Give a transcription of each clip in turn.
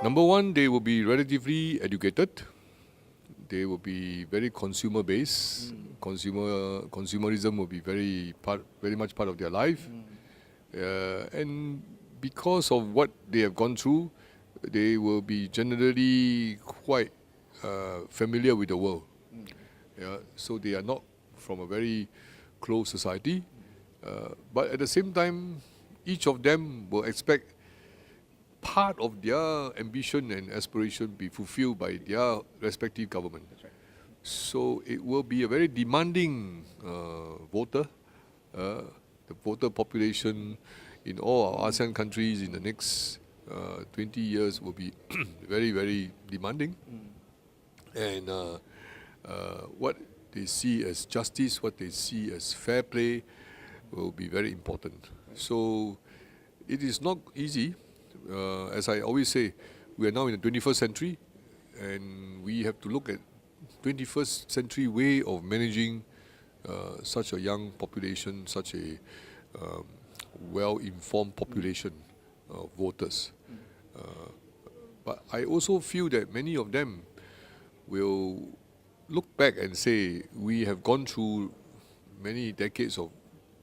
Number one, they will be relatively educated. They will be very consumer-based. Consumerism will be very much part of their life. And because of what they have gone through, they will be generally quite familiar with the world. So they are not from a very closed society. But at the same time, each of them will expect part of their ambition and aspiration be fulfilled by their respective government. That's right. So it will be a very demanding voter. The voter population in all our ASEAN countries in the next 20 years will be very, very demanding. And what they see as justice, what they see as fair play will be very important. So it is not easy. As I always say, we are now in the 21st century, and we have to look at 21st century way of managing such a young population, such a well-informed population of voters. But I also feel that many of them will look back and say, we have gone through many decades of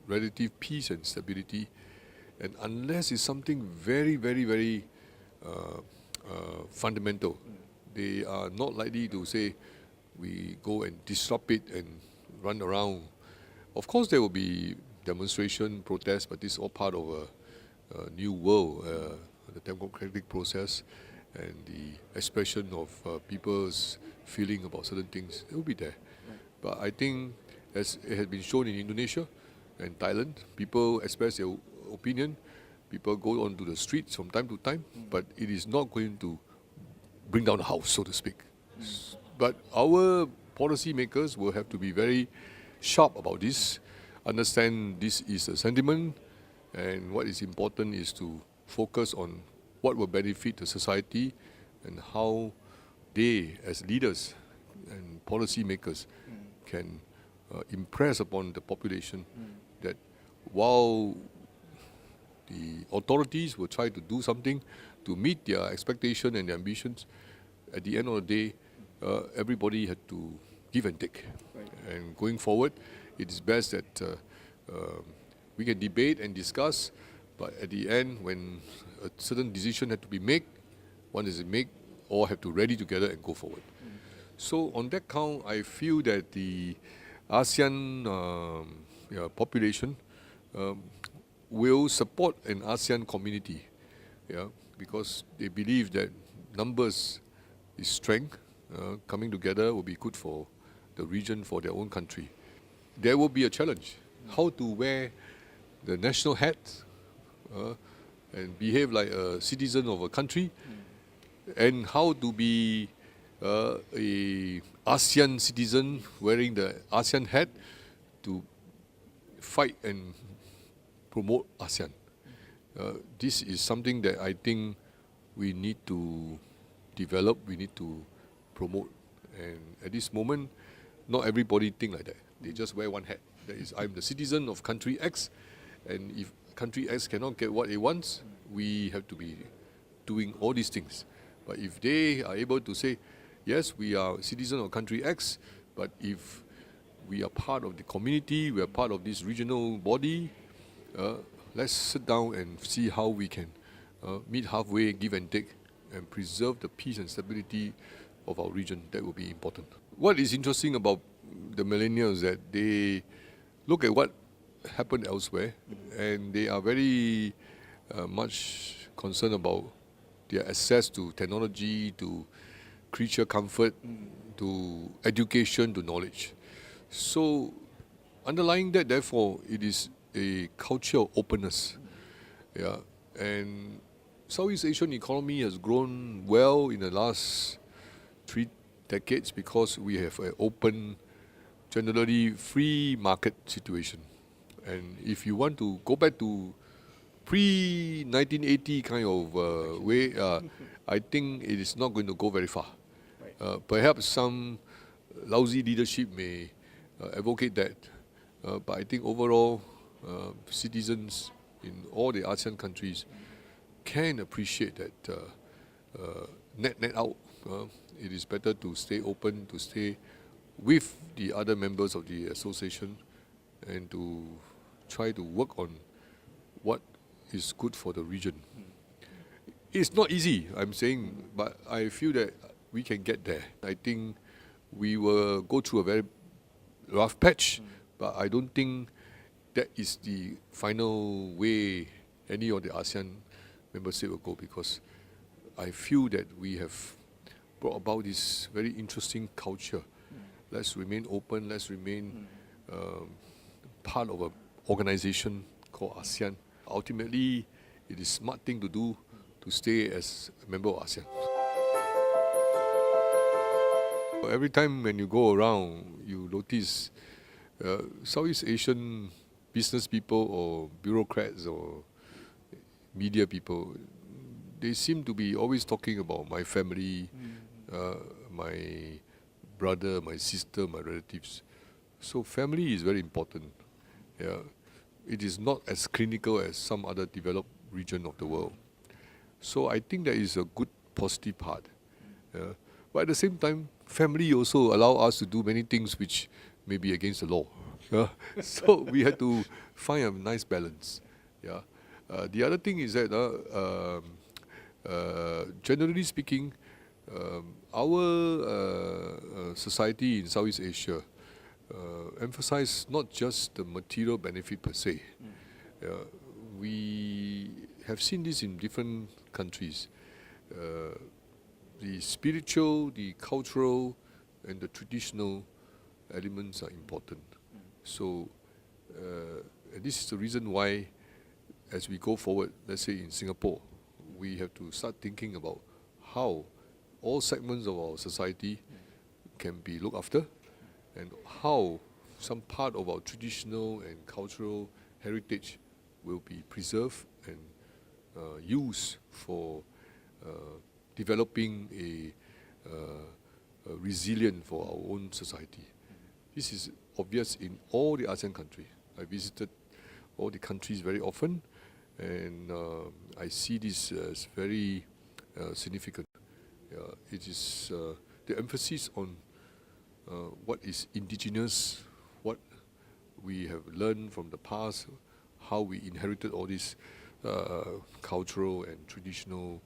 relative peace and stability, and unless it's something very, very, very fundamental, they are not likely to say, we go and disrupt it and run around. Of course, there will be demonstration, protests, but this is all part of a new world, the democratic process and the expression of people's feeling about certain things. It will be there. Right. But I think, as it has been shown in Indonesia and Thailand, people express their opinion, people go onto the streets from time to time, but it is not going to bring down the house, so to speak. But our policy makers will have to be very sharp about this, understand this is a sentiment, and what is important is to focus on what will benefit the society and how they, as leaders and policy makers, can impress upon the population that while the authorities will try to do something to meet their expectation and their ambitions, at the end of the day, everybody had to give and take. Right. And going forward, it is best that we can debate and discuss, but at the end, when a certain decision had to be made, one is to make, all have to rally together and go forward. So on that count, I feel that the ASEAN population will support an ASEAN community, because they believe that numbers is strength. Coming together will be good for the region, for their own country. There will be a challenge, how to wear the national hat and behave like a citizen of a country, and how to be a ASEAN citizen wearing the ASEAN hat to fight and promote ASEAN. This is something that I think we need to develop, we need to promote. And at this moment, not everybody think like that. They just wear one hat. That is, I'm the citizen of country X, and if country X cannot get what it wants, we have to be doing all these things. But if they are able to say, yes, we are citizen of country X, but if we are part of the community, we are part of this regional body, let's sit down and see how we can meet halfway, give and take, and preserve the peace and stability of our region. That will be important. What is interesting about the millennials is that they look at what happened elsewhere, and they are very much concerned about their access to technology, to creature comfort, to education, to knowledge. So underlying that, therefore, it is a culture of openness. And Southeast Asian economy has grown well in the last 3 decades because we have an open, generally free market situation. And if you want to go back to pre-1980 kind of way, I think it is not going to go very far. Right. Perhaps some lousy leadership may advocate that. But I think overall, citizens in all the ASEAN countries can appreciate that net out. It is better to stay open, to stay with the other members of the association, and to try to work on what is good for the region. It's not easy, I'm saying, but I feel that we can get there. I think we will go through a very rough patch, but I don't think that is the final way any of the ASEAN member states will go, because I feel that we have brought about this very interesting culture. Let's remain open, let's remain part of an organization called ASEAN. Ultimately, it is a smart thing to do to stay as a member of ASEAN. Every time when you go around, you notice Southeast Asian business people or bureaucrats or media people, they seem to be always talking about my family, my brother, my sister, my relatives. So family is very important. Yeah. It is not as clinical as some other developed region of the world. So I think that is a good positive part. Yeah. But at the same time, family also allow us to do many things which may be against the law. Yeah. So we had to find a nice balance. Yeah. The other thing is that generally speaking, our society in Southeast Asia emphasize not just the material benefit per se. We have seen this in different countries. The spiritual, the cultural, and the traditional elements are important. So and this is the reason why, as we go forward, let's say in Singapore, we have to start thinking about how all segments of our society can be looked after, and how some part of our traditional and cultural heritage will be preserved and used for developing a resilient for our own society. This is obvious in all the ASEAN countries. I visited all the countries very often, and I see this as very significant. It is the emphasis on what is indigenous, what we have learned from the past, how we inherited all these cultural and traditional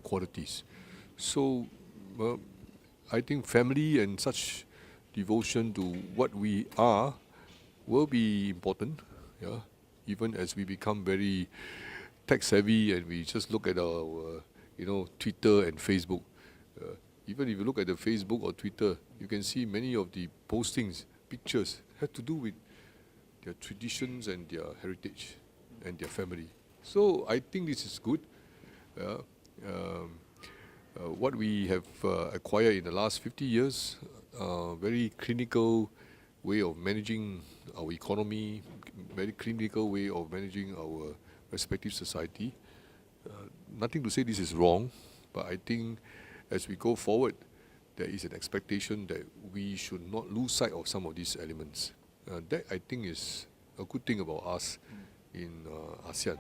qualities. So I think family and such devotion to what we are will be important. Yeah? Even as we become very tech savvy and we just look at our Twitter and Facebook. Even if you look at the Facebook or Twitter, you can see many of the postings, pictures, have to do with their traditions and their heritage and their family. So I think this is good. What we have acquired in the last 50 years, very clinical way of managing our economy, very clinical way of managing our respective society. Nothing to say this is wrong, but I think as we go forward, there is an expectation that we should not lose sight of some of these elements. That I think is a good thing about us in ASEAN.